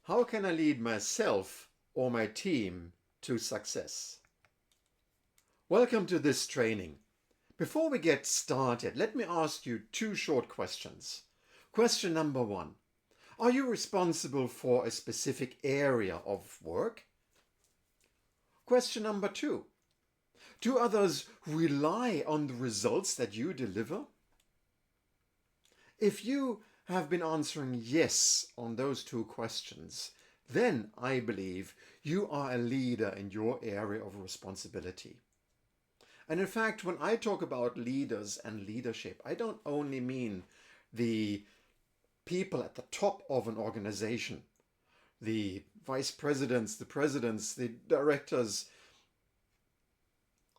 How can I lead myself or my team to success? Welcome to this training. Before we get started, let me ask you two short questions. Question number one. Are you responsible for a specific area of work? Question number two. Do others rely on the results that you deliver? If you have been answering yes on those two questions, then I believe you are a leader in your area of responsibility. And in fact, when I talk about leaders and leadership, I don't only mean the people at the top of an organization, the vice presidents, the presidents, the directors.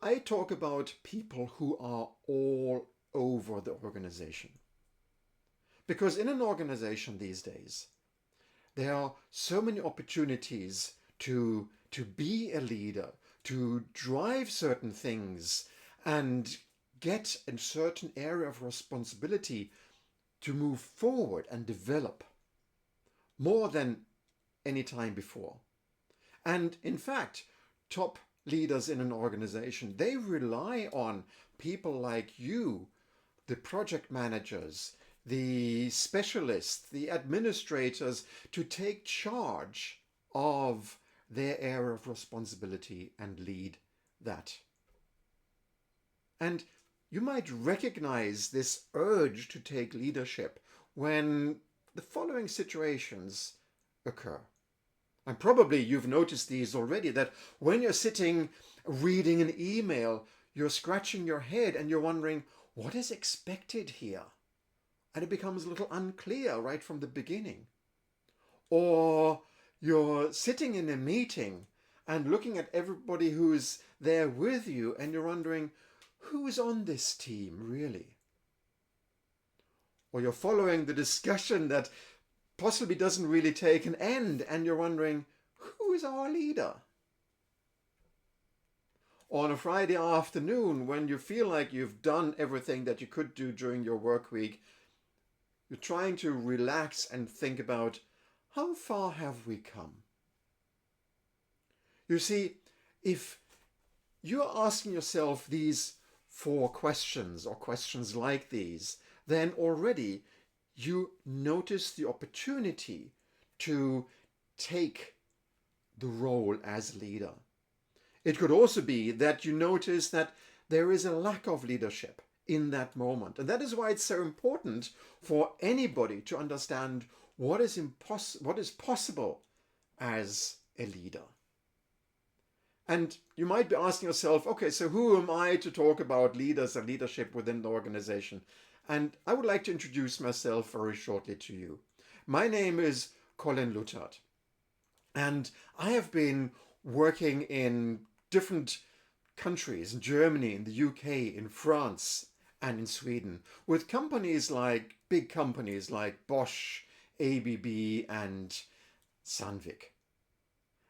I talk about people who are all over the organization. Because in an organization these days, there are so many opportunities to be a leader, to drive certain things and get a certain area of responsibility to move forward and develop more than any time before. And in fact, top leaders in an organization, they rely on people like you, the project managers, the specialists, the administrators, to take charge of their area of responsibility and lead that. And you might recognize this urge to take leadership when the following situations occur. And probably you've noticed these already, that when you're sitting reading an email, you're scratching your head and you're wondering, what is expected here? And it becomes a little unclear right from the beginning. Or you're sitting in a meeting and looking at everybody who's there with you and you're wondering, who's on this team really? Or you're following the discussion that possibly doesn't really take an end and you're wondering, who is our leader? Or on a Friday afternoon when you feel like you've done everything that you could do during your work week, you're trying to relax and think about, how far have we come? You see, if you're asking yourself these four questions or questions like these, then already you notice the opportunity to take the role as leader. It could also be that you notice that there is a lack of leadership in that moment. And that is why it's so important for anybody to understand what is possible as a leader. And you might be asking yourself, okay, so who am I to talk about leaders and leadership within the organization? And I would like to introduce myself very shortly to you. My name is Colin Luthard, and I have been working in different countries, in Germany, in the UK, in France, and in Sweden, with big companies like Bosch, ABB, and Sandvik.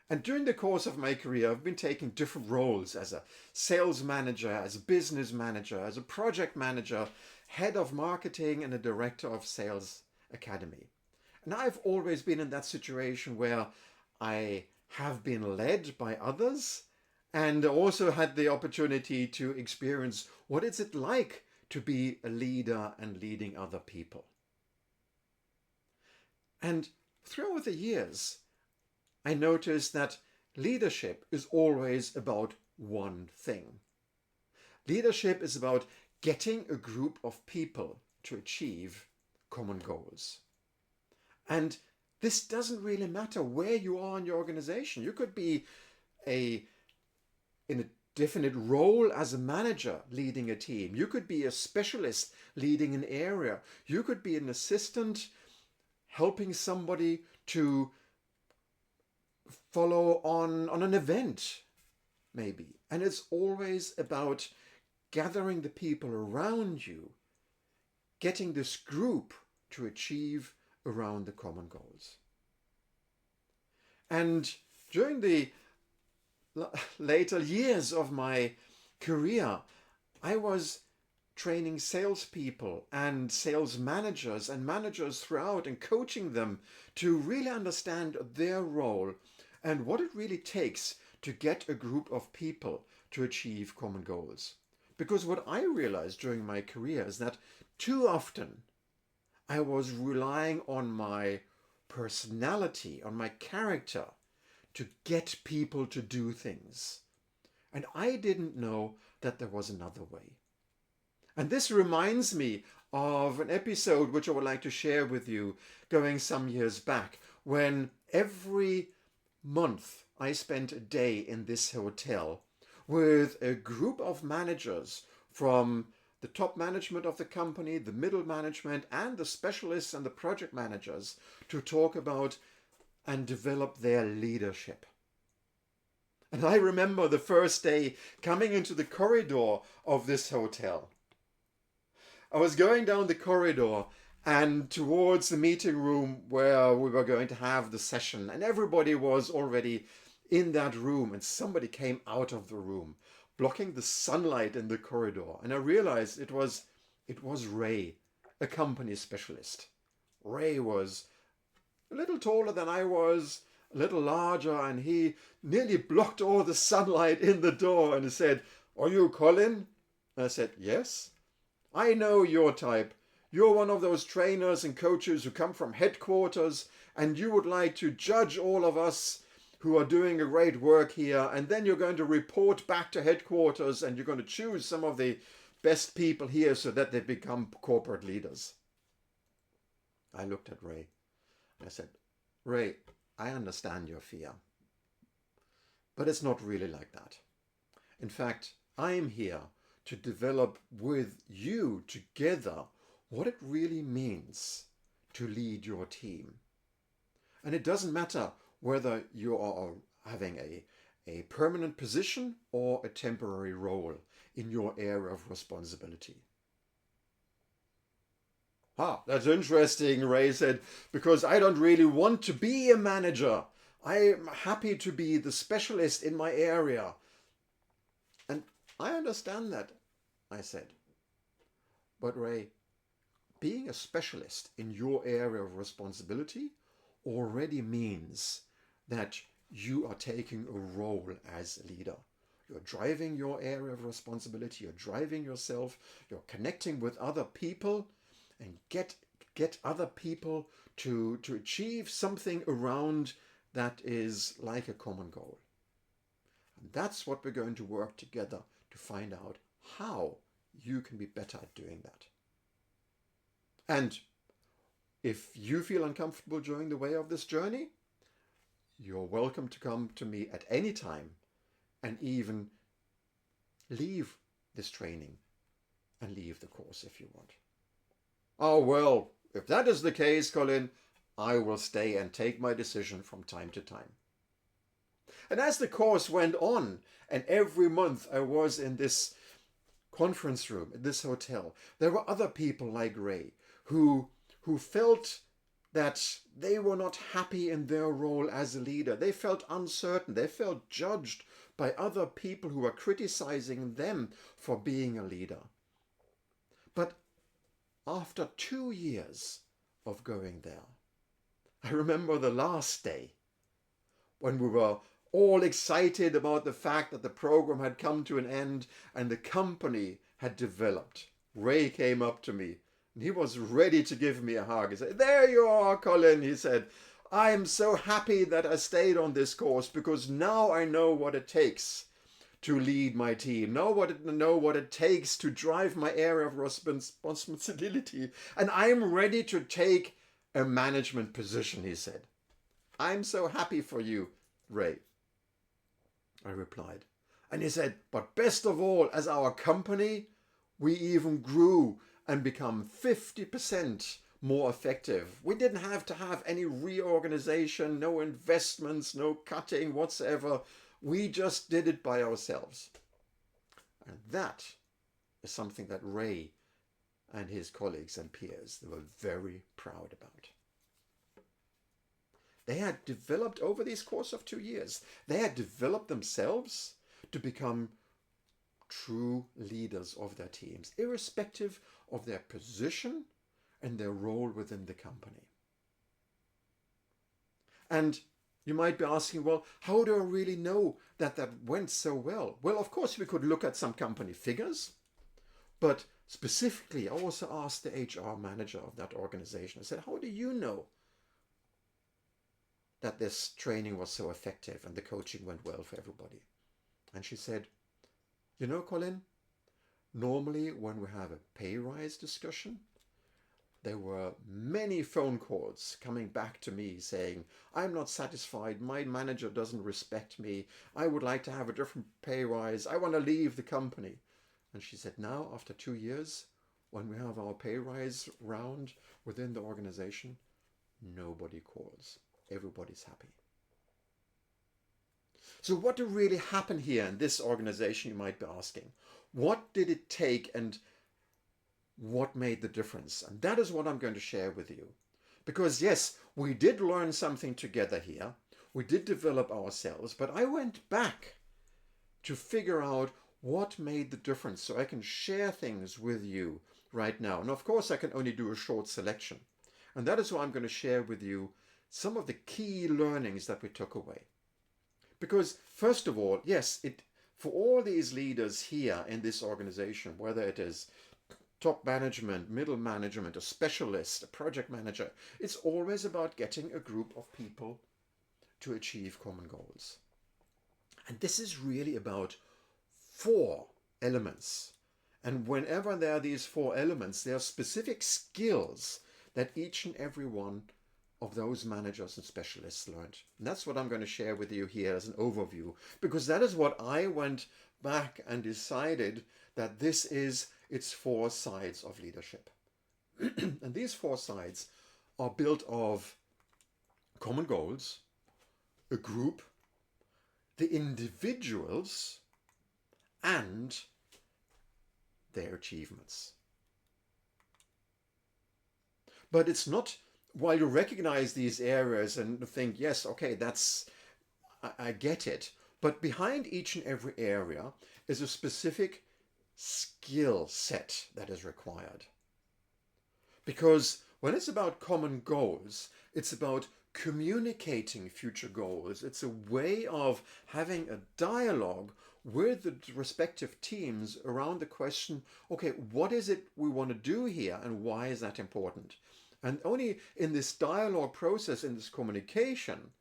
And during the course of my career, I've been taking different roles as a sales manager, as a business manager, as a project manager, head of marketing, and a director of sales academy. And I've always been in that situation where I have been led by others and also had the opportunity to experience what is it like to be a leader and leading other people. And throughout the years, I noticed that leadership is always about one thing. Leadership is about getting a group of people to achieve common goals. And this doesn't really matter where you are in your organization. You could be in a definite role as a manager leading a team. You could be a specialist leading an area. You could be an assistant helping somebody to follow on an event, maybe. And it's always about gathering the people around you, getting this group to achieve around the common goals. And during the later years of my career, I was training salespeople and sales managers and managers throughout and coaching them to really understand their role and what it really takes to get a group of people to achieve common goals. Because what I realized during my career is that too often I was relying on my personality, on my character, to get people to do things. And I didn't know that there was another way. And this reminds me of an episode which I would like to share with you going some years back, when every month I spent a day in this hotel with a group of managers from the top management of the company, the middle management, and the specialists and the project managers to talk about and develop their leadership. And I remember the first day coming into the corridor of this hotel. I was going down the corridor and towards the meeting room where we were going to have the session, and everybody was already in that room, and somebody came out of the room, blocking the sunlight in the corridor. And I realized it was Ray, a company specialist. Ray was a little taller than I was, a little larger, and he nearly blocked all the sunlight in the door. And he said, "Are you Colin?" And I said, "Yes. I know your type. You're one of those trainers and coaches who come from headquarters, and you would like to judge all of us who are doing a great work here, and then you're going to report back to headquarters, and you're going to choose some of the best people here so that they become corporate leaders." I looked at Ray. I said, "Ray, I understand your fear, but it's not really like that. In fact, I'm here to develop with you together what it really means to lead your team. And it doesn't matter whether you are having a permanent position or a temporary role in your area of responsibility." "Ah, that's interesting," Ray said, "because I don't really want to be a manager. I'm happy to be the specialist in my area." And I understand that, I said. "But Ray, being a specialist in your area of responsibility already means that you are taking a role as a leader. You're driving your area of responsibility, you're driving yourself, you're connecting with other people and get other people to achieve something around that is like a common goal. And that's what we're going to work together to find out how you can be better at doing that. And if you feel uncomfortable during the way of this journey, you're welcome to come to me at any time and even leave this training and leave the course if you want." "Oh, well, if that is the case, Colin, I will stay and take my decision from time to time." And as the course went on, and every month I was in this conference room, in this hotel, there were other people like Ray who felt that they were not happy in their role as a leader. They felt uncertain. They felt judged by other people who were criticizing them for being a leader. But after 2 years of going there, I remember the last day when we were all excited about the fact that the program had come to an end and the company had developed. Ray came up to me and he was ready to give me a hug. He said, "There you are, Colin," he said. "I'm so happy that I stayed on this course because now I know what it takes to lead my team, know what it takes to drive my area of responsibility, and I'm ready to take a management position," he said. "I'm so happy for you, Ray," I replied. And he said, "But best of all, as our company, we even grew and become 50% more effective. We didn't have to have any reorganization, no investments, no cutting whatsoever. We just did it by ourselves." And that is something that Ray and his colleagues and peers, they were very proud about. They had developed over this course of 2 years, they had developed themselves to become true leaders of their teams, irrespective of their position and their role within the company. And you might be asking, well, how do I really know that that went so well? Well, of course, we could look at some company figures, but specifically, I also asked the HR manager of that organization. I said, how do you know that this training was so effective and the coaching went well for everybody? And she said, you know, Colin, normally when we have a pay rise discussion, there were many phone calls coming back to me saying, I'm not satisfied, my manager doesn't respect me, I would like to have a different pay rise, I want to leave the company. And she said, now, after 2 years, when we have our pay rise round within the organization, nobody calls. Everybody's happy. So what did really happen here in this organization, you might be asking? What did it take and what made the difference? And that is what I'm going to share with you. Because yes, we did learn something together here. We did develop ourselves, but I went back to figure out what made the difference so I can share things with you right now. And of course, I can only do a short selection. And that is why I'm going to share with you some of the key learnings that we took away. Because first of all, yes, for all these leaders here in this organization, whether it is top management, middle management, a specialist, a project manager, it's always about getting a group of people to achieve common goals. And this is really about 4 elements. And whenever there are these 4 elements, there are specific skills that each and every one of those managers and specialists learned. And that's what I'm going to share with you here as an overview, because that is what I went back and decided that this is its 4 sides of leadership. And these 4 sides are built of common goals, a group, the individuals, and their achievements. But it's not, while you recognize these areas and think, yes, okay, I get it. But behind each and every area is a specific skill set that is required. Because when it's about common goals, it's about communicating future goals. It's a way of having a dialogue with the respective teams around the question, okay, what is it we want to do here and why is that important? And only in this dialogue process, in this communication,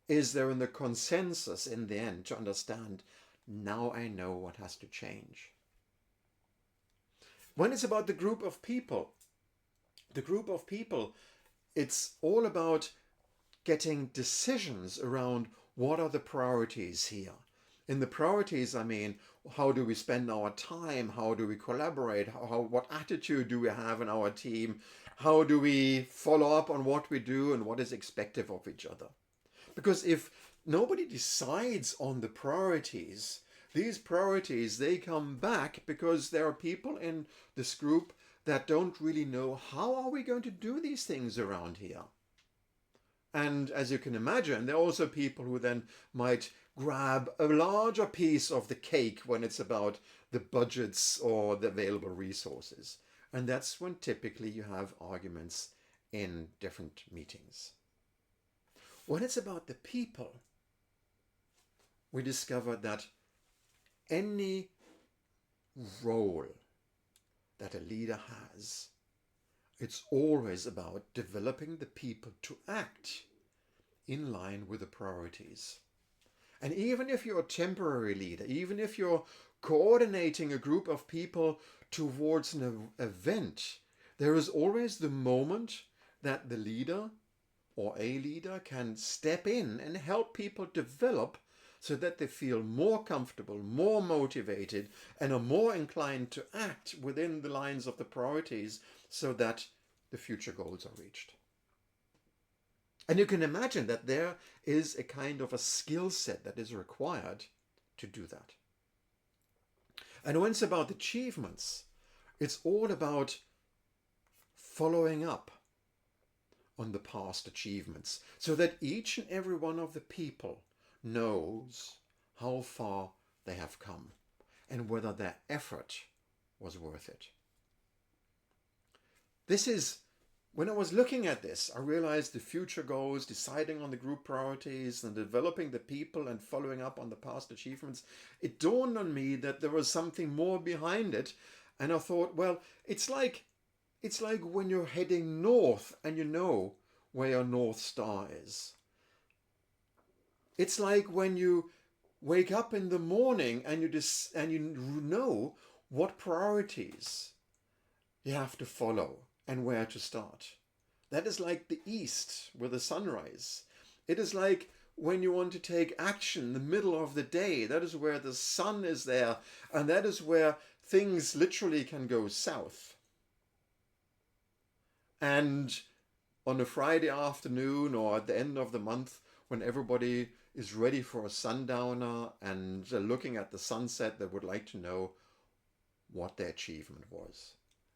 is there in the consensus in the end to understand, now I know what has to change. When it's about the group of people, it's all about getting decisions around what are the priorities here. In the priorities, I mean, how do we spend our time? How do we collaborate? What attitude do we have in our team? How do we follow up on what we do and what is expected of each other? Because if nobody decides on the priorities, these priorities, they come back because there are people in this group that don't really know how are we going to do these things around here. And as you can imagine, there are also people who then might grab a larger piece of the cake when it's about the budgets or the available resources. And that's when typically you have arguments in different meetings. When it's about the people, we discover that any role that a leader has, it's always about developing the people to act in line with the priorities. And even if you're a temporary leader, even if you're coordinating a group of people towards an event, there is always the moment that the leader or a leader can step in and help people develop so that they feel more comfortable, more motivated, and are more inclined to act within the lines of the priorities so that the future goals are reached. And you can imagine that there is a kind of a skill set that is required to do that. And when it's about achievements, it's all about following up on the past achievements so that each and every one of the people knows how far they have come and whether their effort was worth it. This is, when I was looking at this, I realized the future goals, deciding on the group priorities and developing the people and following up on the past achievements. It dawned on me that there was something more behind it. And I thought, well, it's like when you're heading north and you know where your North Star is. It's like when you wake up in the morning and you know what priorities you have to follow and where to start. That is like the east with the sunrise. It is like when you want to take action in the middle of the day. That is where the sun is there, and that is where things literally can go south. And on a Friday afternoon or at the end of the month, when everybody is ready for a sundowner and looking at the sunset, they would like to know what their achievement was.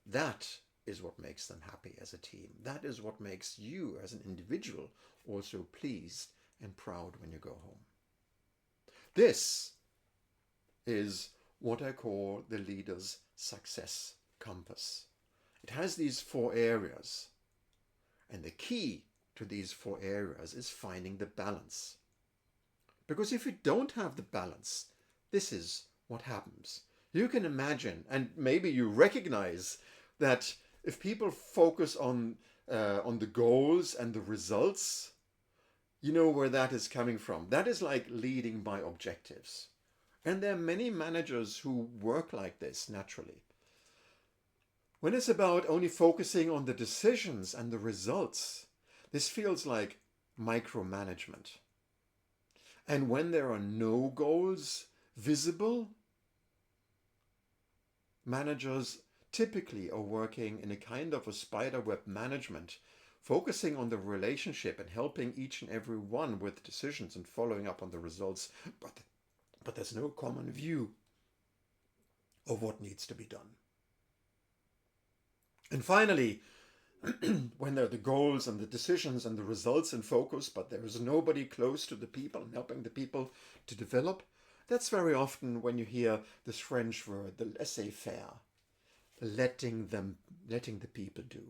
That is what makes them happy as a team. That is what makes you as an individual also pleased and proud when you go home. This is what I call the leader's success compass. It has these 4 areas. And the key to these 4 areas is finding the balance. Because if you don't have the balance, this is what happens. You can imagine, and maybe you recognize, that if people focus on the goals and the results, you know where that is coming from. That is like leading by objectives. And there are many managers who work like this naturally. When it's about only focusing on the decisions and the results, this feels like micromanagement. And when there are no goals visible, managers typically are working in a kind of a spiderweb management, focusing on the relationship and helping each and every one with decisions and following up on the results, but there's no common view of what needs to be done. And finally, when there are the goals and the decisions and the results in focus, but there is nobody close to the people and helping the people to develop, that's very often when you hear this French word, the laissez-faire, letting the people do.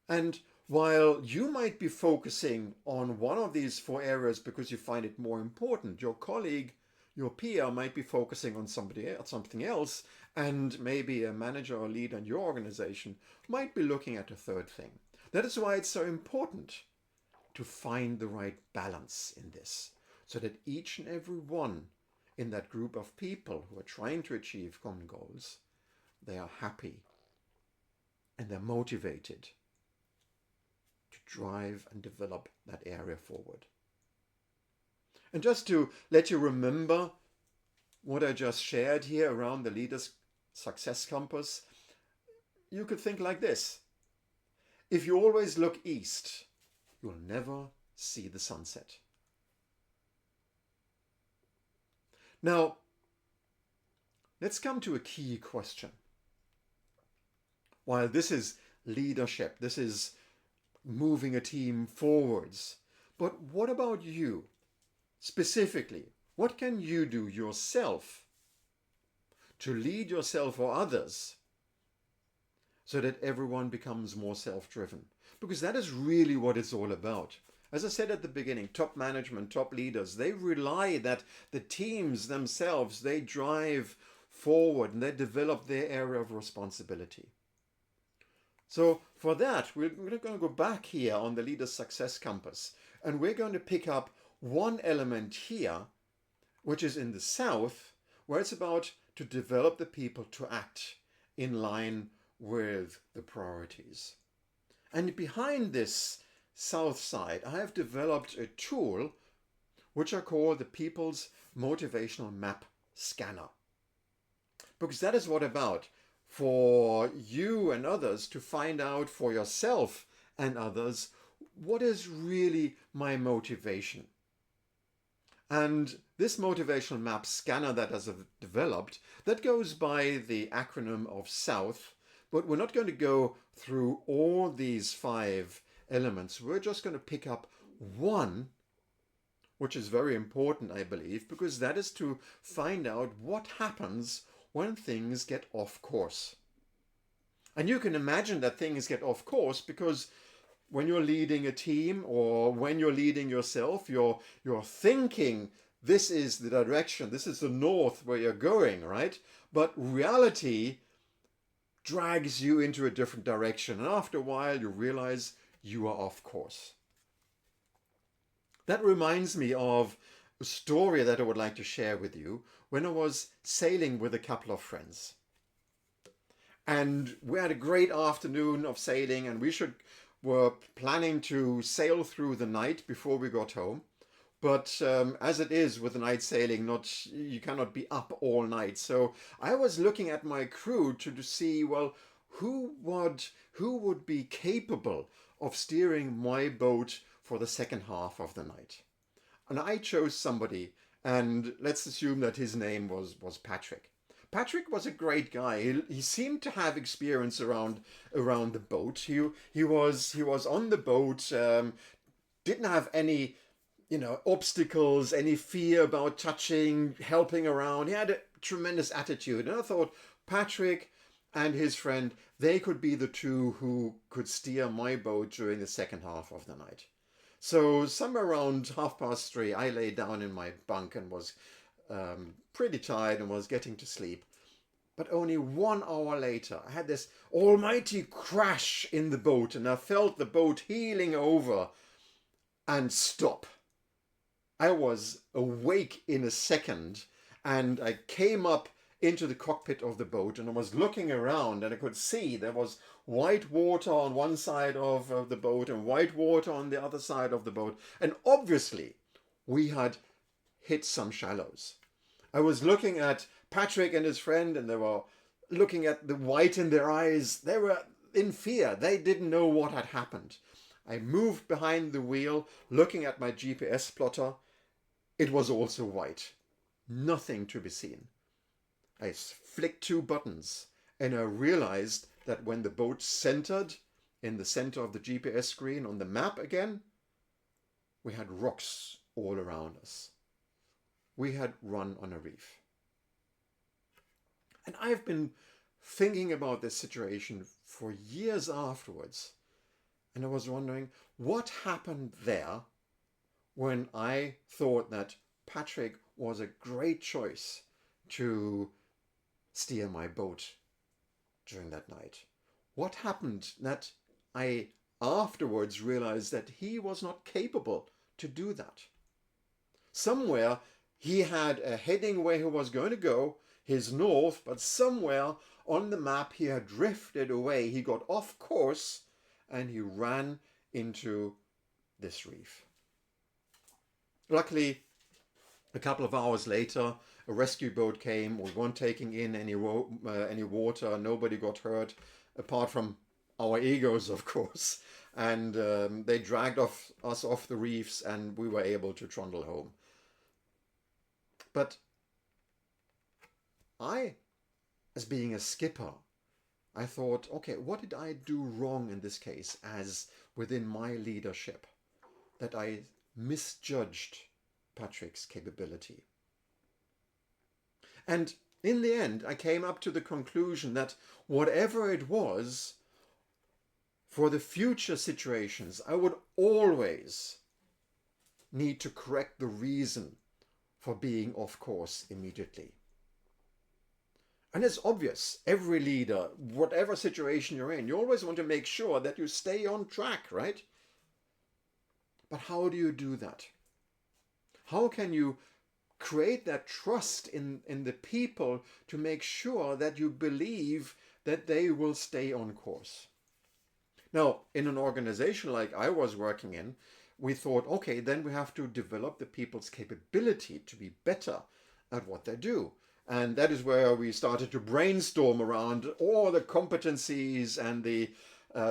And while you might be focusing on one of these 4 areas because you find it more important, your colleague, your peer might be focusing on something else, and maybe a manager or leader in your organization might be looking at a 3rd thing. That is why it's so important to find the right balance in this, so that each and every one in that group of people who are trying to achieve common goals, they are happy and they're motivated to drive and develop that area forward. And just to let you remember what I just shared here around the leader's success compass, you could think like this. If you always look east, you'll never see the sunset. Now, let's come to a key question. While this is leadership, this is moving a team forwards, but what about you? Specifically, what can you do yourself to lead yourself or others so that everyone becomes more self-driven? Because that is really what it's all about. As I said at the beginning, top management, top leaders, they rely that the teams themselves, they drive forward and they develop their area of responsibility. So for that, we're going to go back here on the leader's success compass, and we're going to pick up one element here, which is in the south, where it's about to develop the people to act in line with the priorities. And behind this south side, I have developed a tool which I call the People's Motivational Map Scanner. Because that is what about for you and others to find out for yourself and others, what is really my motivation? And this motivational map scanner that has developed, that goes by the acronym of SOUTH, but we're not going to go through all these 5 elements. We're just going to pick up one which is very important, I believe, because that is to find out what happens when things get off course. And you can imagine that things get off course because when you're leading a team or when you're leading yourself, you're thinking this is the direction, this is the north where you're going, right? But reality drags you into a different direction, and after a while you realize you are off course. That reminds me of a story that I would like to share with you when I was sailing with a couple of friends. And we had a great afternoon of sailing, and were planning to sail through the night before we got home. But as it is with night sailing, you cannot be up all night. So I was looking at my crew to see, well, who would be capable of steering my boat for the second half of the night. And I chose somebody, and let's assume that his name was Patrick. Patrick was a great guy. He seemed to have experience around the boat. He was on the boat, didn't have any obstacles, any fear about touching, helping around. He had a tremendous attitude. And I thought Patrick and his friend, they could be the two who could steer my boat during the second half of the night. So somewhere around 3:30, I lay down in my bunk and was pretty tired and was getting to sleep. But only 1 hour later, I had this almighty crash in the boat, and I felt the boat heeling over and stop. I was awake in a second, and I came up into the cockpit of the boat, and I was looking around, and I could see there was white water on one side of the boat and white water on the other side of the boat. And obviously, we had hit some shallows. I was looking at Patrick and his friend, and they were looking at the white in their eyes. They were in fear. They didn't know what had happened. I moved behind the wheel, looking at my GPS plotter. It was also white. Nothing to be seen. I flicked 2 buttons, and I realized that when the boat centered in the center of the GPS screen on the map again, we had rocks all around us. We had run on a reef. And I've been thinking about this situation for years afterwards, and I was wondering what happened there when I thought that Patrick was a great choice to steer my boat during that night. What happened that I afterwards realized that he was not capable to do that? Somewhere he had a heading where he was going to go, his north, but somewhere on the map he had drifted away. He got off course and he ran into this reef. Luckily, a couple of hours later, a rescue boat came. We weren't taking in any water. Nobody got hurt, apart from our egos, of course. And they dragged us off the reefs, and we were able to trundle home. But as being a skipper, I thought, okay, what did I do wrong in this case as within my leadership that I misjudged Patrick's capability? And in the end, I came up to the conclusion that whatever it was, for the future situations, I would always need to correct the reason for being off course immediately. And it's obvious, every leader, whatever situation you're in, you always want to make sure that you stay on track, right? But how do you do that? How can you create that trust in the people to make sure that you believe that they will stay on course? Now, in an organization like I was working in, we thought, okay, then we have to develop the people's capability to be better at what they do. And that is where we started to brainstorm around all the competencies and the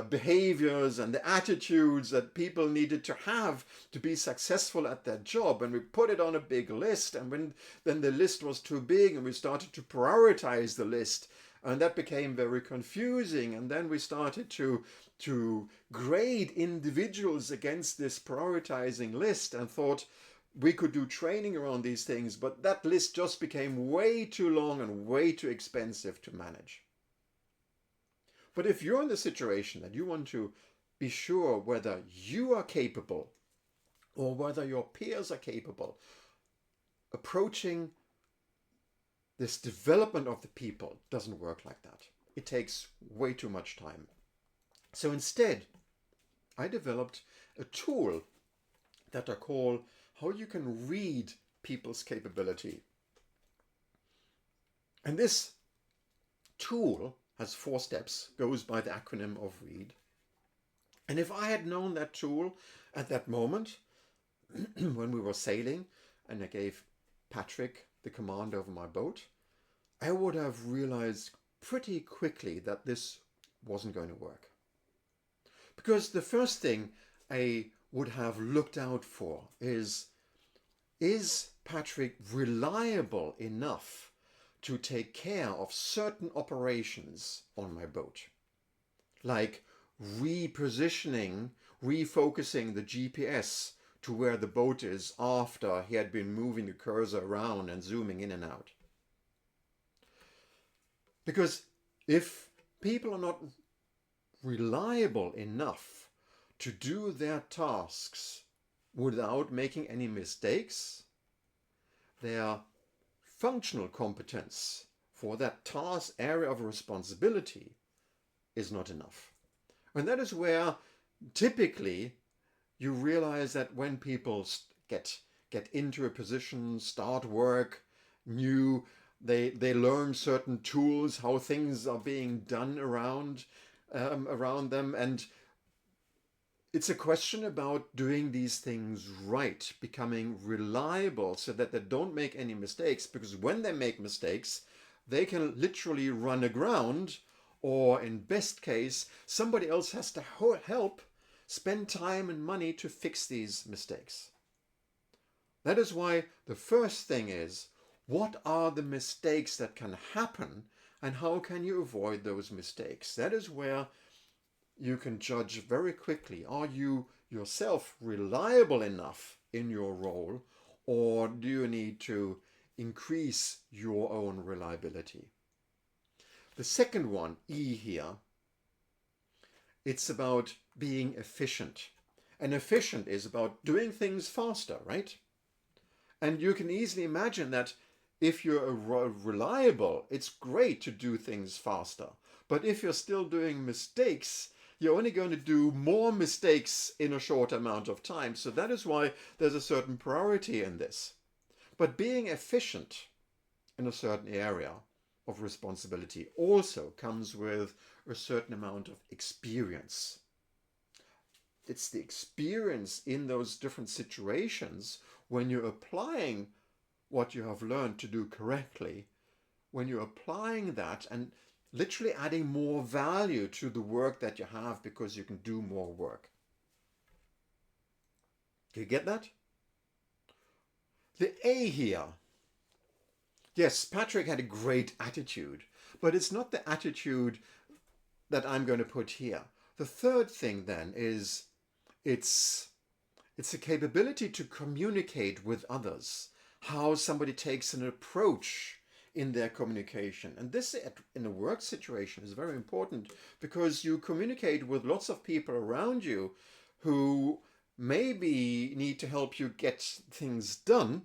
behaviors and the attitudes that people needed to have to be successful at their job. And we put it on a big list. And then the list was too big, and we started to prioritize the list. And that became very confusing. And then we started to grade individuals against this prioritizing list and thought, we could do training around these things, but that list just became way too long and way too expensive to manage. But if you're in the situation that you want to be sure whether you are capable or whether your peers are capable, approaching this development of the people doesn't work like that. It takes way too much time. So instead, I developed a tool that I call how you can read people's capability. And this tool has 4 steps, goes by the acronym of READ. And if I had known that tool at that moment, when we were sailing, and I gave Patrick the command over my boat, I would have realized pretty quickly that this wasn't going to work. Because the first thing I would have looked out for is Patrick reliable enough to take care of certain operations on my boat? Like repositioning, refocusing the GPS to where the boat is after he had been moving the cursor around and zooming in and out. Because if people are not reliable enough to do their tasks without making any mistakes, their functional competence for that task area of responsibility is not enough. And that is where typically you realize that when people get into a position, start work, new, they learn certain tools, how things are being done around them, and it's a question about doing these things right, becoming reliable so that they don't make any mistakes, because when they make mistakes, they can literally run aground, or in best case, somebody else has to help spend time and money to fix these mistakes. That is why the first thing is, what are the mistakes that can happen and how can you avoid those mistakes? That is where you can judge very quickly, are you yourself reliable enough in your role, or do you need to increase your own reliability? The second one, E here, it's about being efficient. And efficient is about doing things faster, right? And you can easily imagine that if you're reliable, it's great to do things faster. But if you're still doing mistakes, you're only going to do more mistakes in a short amount of time. So that is why there's a certain priority in this. But being efficient in a certain area of responsibility also comes with a certain amount of experience. It's the experience in those different situations when you're applying what you have learned to do correctly, when you're applying that and literally adding more value to the work that you have because you can do more work. Do you get that? The A here. Yes, Patrick had a great attitude, but it's not the attitude that I'm going to put here. The third thing then is it's a capability to communicate with others, how somebody takes an approach in their communication. And this in a work situation is very important, because you communicate with lots of people around you who maybe need to help you get things done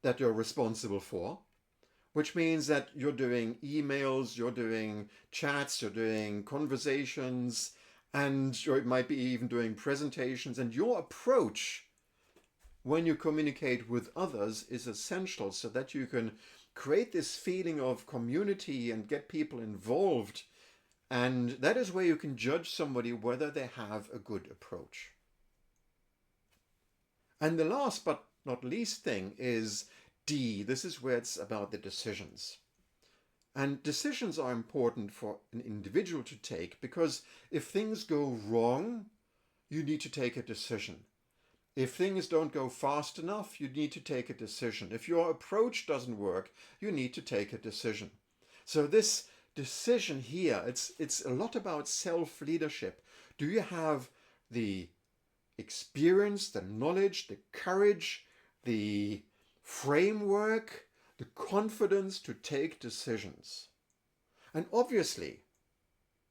that you're responsible for, which means that you're doing emails, you're doing chats, you're doing conversations, and you might be even doing presentations. And your approach when you communicate with others is essential so that you can create this feeling of community and get people involved. And that is where you can judge somebody whether they have a good approach. And the last but not least thing is D. This is where it's about the decisions. And decisions are important for an individual to take, because if things go wrong, you need to take a decision. If things don't go fast enough, you need to take a decision. If your approach doesn't work, you need to take a decision. So this decision here, it's a lot about self-leadership. Do you have the experience, the knowledge, the courage, the framework, the confidence to take decisions. And obviously,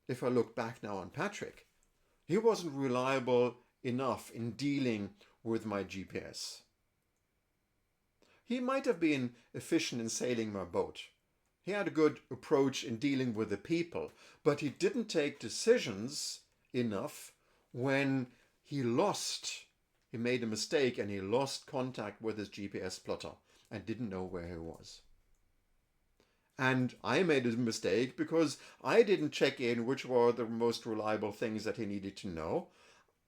if I look back now on Patrick, he wasn't reliable enough in dealing with my GPS. He might have been efficient in sailing my boat. He had a good approach in dealing with the people, but he didn't take decisions enough when he made a mistake and he lost contact with his GPS plotter and didn't know where he was. And I made a mistake because I didn't check in which were the most reliable things that he needed to know.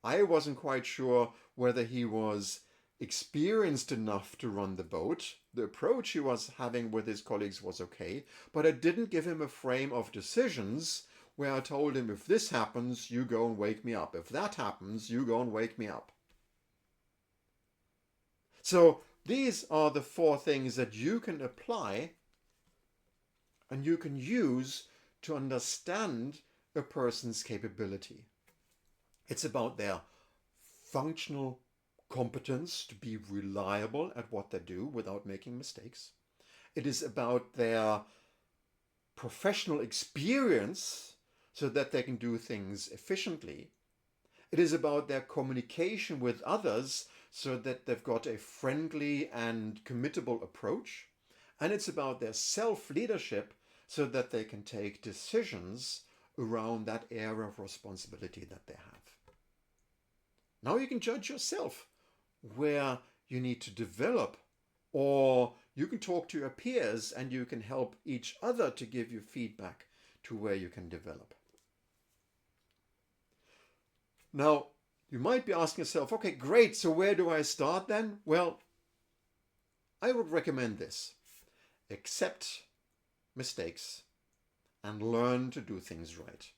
I wasn't quite sure whether he was experienced enough to run the boat. The approach he was having with his colleagues was okay, but I didn't give him a frame of decisions where I told him, if this happens, you go and wake me up. If that happens, you go and wake me up. So these are the 4 things that you can apply and you can use to understand a person's capability. It's about their functional competence to be reliable at what they do without making mistakes. It is about their professional experience so that they can do things efficiently. It is about their communication with others so that they've got a friendly and committable approach. And it's about their self-leadership so that they can take decisions around that area of responsibility that they have. Now you can judge yourself where you need to develop, or you can talk to your peers and you can help each other to give you feedback to where you can develop. Now, you might be asking yourself, okay, great, so where do I start then? Well, I would recommend this. Accept mistakes and learn to do things right.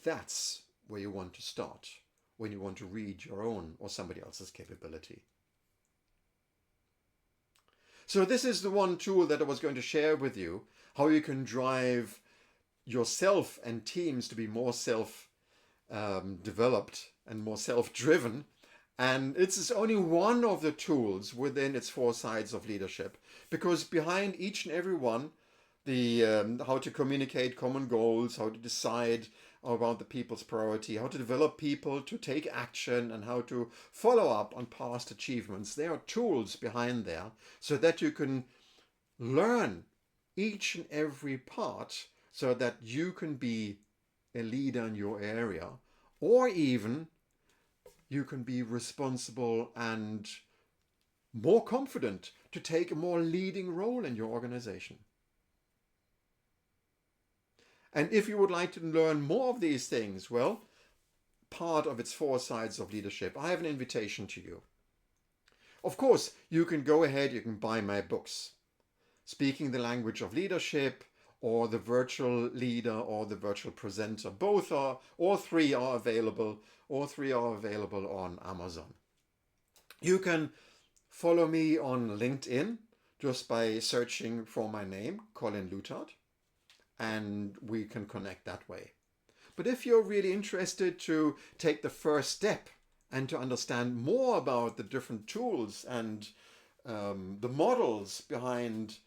That's where you want to start when you want to read your own or somebody else's capability. So this is the one tool that I was going to share with you, how you can drive yourself and teams to be more self-developed and more self-driven. And it's only one of the tools within its 4 sides of leadership, because behind each and every one, the how to communicate common goals, how to decide about the people's priority, how to develop people to take action, and how to follow up on past achievements. There are tools behind there so that you can learn each and every part so that you can be a leader in your area, or even you can be responsible and more confident to take a more leading role in your organization. And if you would like to learn more of these things, well, part of its 4 sides of leadership, I have an invitation to you. Of course, you can go ahead, you can buy my books, Speaking the Language of Leadership, or The Virtual Leader, or The Virtual Presenter. All three are available. All 3 are available on Amazon. You can follow me on LinkedIn just by searching for my name, Colin Lutard, and we can connect that way. But if you're really interested to take the first step and to understand more about the different tools and the models behind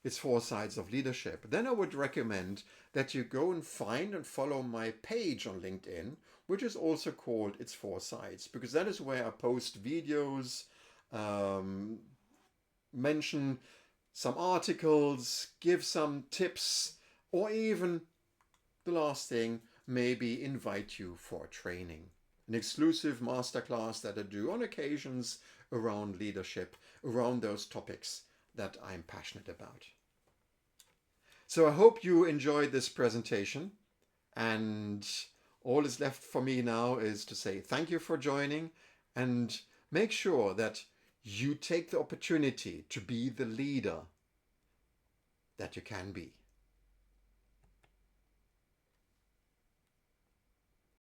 its 4 sides of leadership, then I would recommend that you go and find and follow my page on LinkedIn, which is also called Its 4 Sides, because that is where I post videos, mention some articles, give some tips, or even, the last thing, maybe invite you for a training, an exclusive masterclass that I do on occasions around leadership, around those topics that I'm passionate about. So I hope you enjoyed this presentation, and all is left for me now is to say thank you for joining, and make sure that you take the opportunity to be the leader that you can be.